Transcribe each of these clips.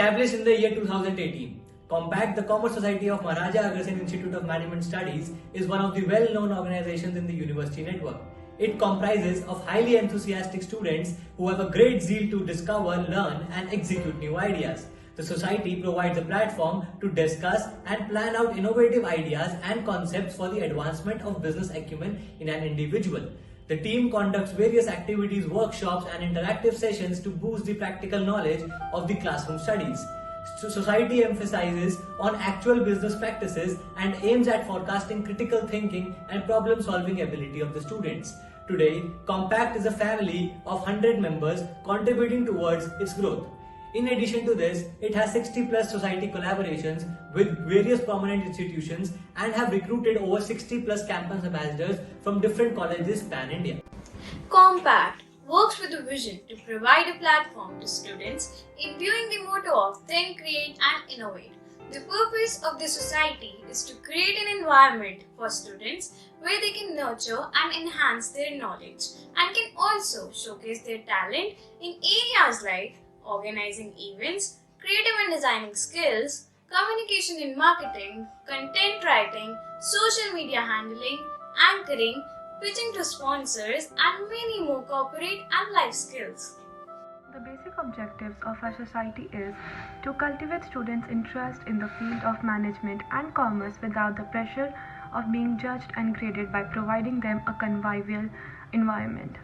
Established in the year 2018, Compact, the Commerce Society of Maharaja Agrasen Institute of Management Studies, is one of the well-known organizations in the university network. It comprises of highly enthusiastic students who have a great zeal to discover, learn, and execute new ideas. The society provides a platform to discuss and plan out innovative ideas and concepts for the advancement of business acumen in an individual. The team conducts various activities, workshops, and interactive sessions to boost the practical knowledge of the classroom studies. Society emphasizes on actual business practices and aims at forecasting critical thinking and problem-solving ability of the students. Today, Compact is a family of 100 members contributing towards its growth. In addition to this, it has 60 plus society collaborations with various prominent institutions and have recruited over 60 plus campus ambassadors from different colleges pan-India. Compact works with a vision to provide a platform to students imbuing the motto of think, create and innovate. The purpose of the society is to create an environment for students where they can nurture and enhance their knowledge and can also showcase their talent in areas like organizing events, creative and designing skills, communication and marketing, content writing, social media handling, anchoring, pitching to sponsors, and many more corporate and life skills. The basic objectives of our society is to cultivate students' interest in the field of management and commerce without the pressure of being judged and graded by providing them a convivial environment.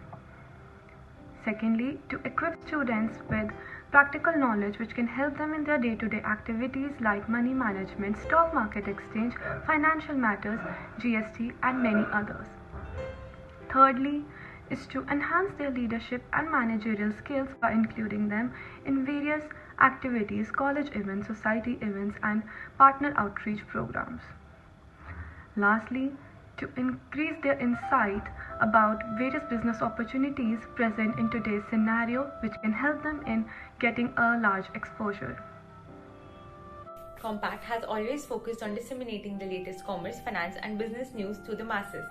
Secondly, to equip students with practical knowledge which can help them in their day-to-day activities like money management, stock market exchange, financial matters, GST, and many others. Thirdly, is to enhance their leadership and managerial skills by including them in various activities, college events, society events, and partner outreach programs. Lastly, to increase their insight about various business opportunities present in today's scenario, which can help them in getting a large exposure. Compact has always focused on disseminating the latest commerce, finance, and business news to the masses.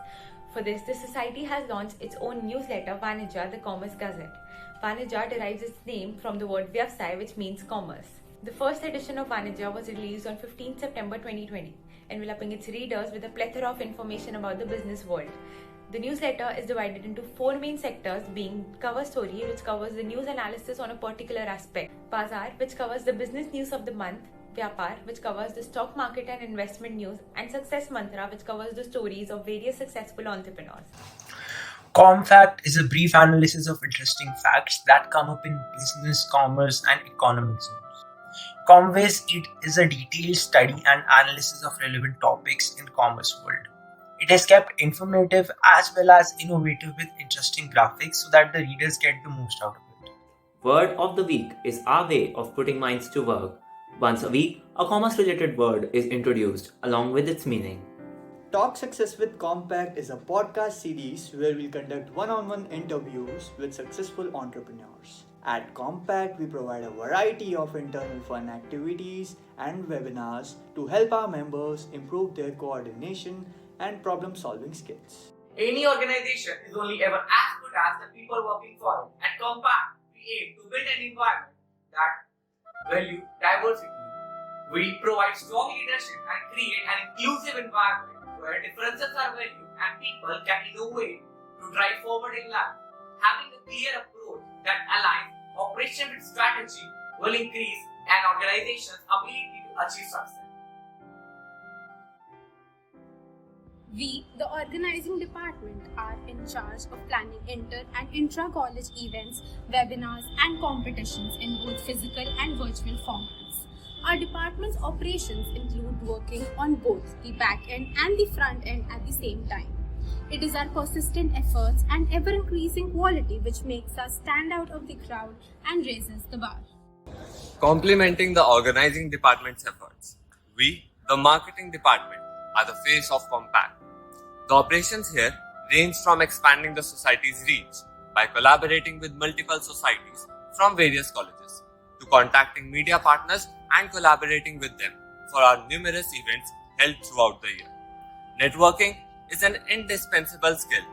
For this, the society has launched its own newsletter, Vanija, the Commerce Gazette. Vanija derives its name from the word Vyavsai, which means commerce. The first edition of Vanija was released on 15 September 2020, enveloping its readers with a plethora of information about the business world. The newsletter is divided into 4 main sectors, being Cover Story, which covers the news analysis on a particular aspect, Bazaar, which covers the business news of the month, Vyapar, which covers the stock market and investment news, and Success Mantra, which covers the stories of various successful entrepreneurs. ComFact is a brief analysis of interesting facts that come up in business, commerce, and economic zones. Comways, it is a detailed study and analysis of relevant topics in commerce world. It is kept informative as well as innovative with interesting graphics so that the readers get the most out of it. Word of the week is our way of putting minds to work. Once a week, a commerce-related word is introduced along with its meaning. Talk Success with Compact is a podcast series where we conduct one-on-one interviews with successful entrepreneurs. At Compact, we provide a variety of internal fun activities and webinars to help our members improve their coordination and problem-solving skills. Any organization is only ever as good as the people working for it. At Compact, we aim to build an environment that value diversity. We provide strong leadership and create an inclusive environment where differences are valued and people can innovate to drive forward in life. Having a clear approach that aligns operation with strategy will increase an organization's ability to achieve success. We, the organizing department, are in charge of planning inter- and intra-college events, webinars and competitions in both physical and virtual formats. Our department's operations include working on both the back end and the front end at the same time. It is our persistent efforts and ever-increasing quality which makes us stand out of the crowd and raises the bar. Complementing the organizing department's efforts, we, the marketing department, are the face of Compact. The operations here range from expanding the society's reach by collaborating with multiple societies from various colleges to contacting media partners and collaborating with them for our numerous events held throughout the year. Networking is an indispensable skill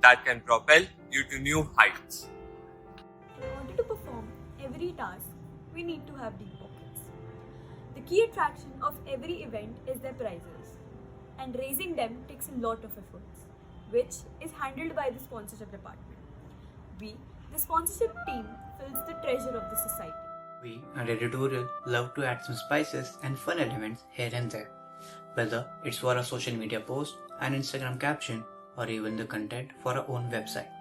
that can propel you to new heights. In order to perform every task, we need to have deep pockets. The key attraction of every event is their prizes, and raising them takes a lot of efforts, which is handled by the sponsorship department. We, the sponsorship team, fills the treasure of the society. We at editorial love to add some spices and fun elements here and there, whether it's for a social media post, an Instagram caption, or even the content for our own website.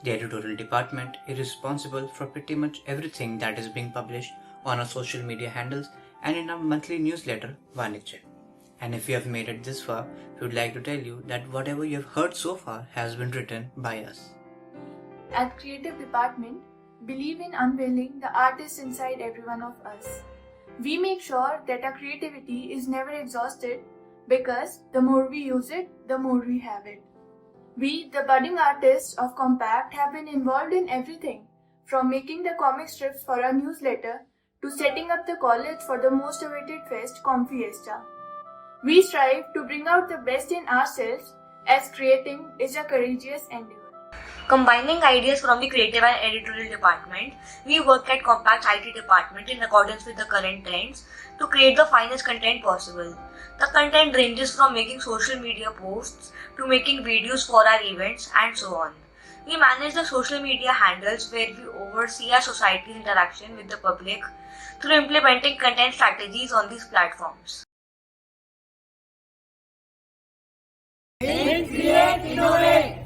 The editorial department is responsible for pretty much everything that is being published on our social media handles and in our monthly newsletter, Vanijya. And if you have made it this far, we would like to tell you that whatever you have heard so far has been written by us. At Creative Department, believe in unveiling the artist inside every one of us. We make sure that our creativity is never exhausted because the more we use it, the more we have it. We, the budding artists of Compact, have been involved in everything from making the comic strips for our newsletter to setting up the college for the most awaited fest, Comfiesta. We strive to bring out the best in ourselves as creating is a courageous endeavor. Combining ideas from the creative and editorial department, we work at Compact's IT department in accordance with the current trends to create the finest content possible. The content ranges from making social media posts to making videos for our events and so on. We manage the social media handles where we oversee our society's interaction with the public through implementing content strategies on these platforms. Think, create, innovate.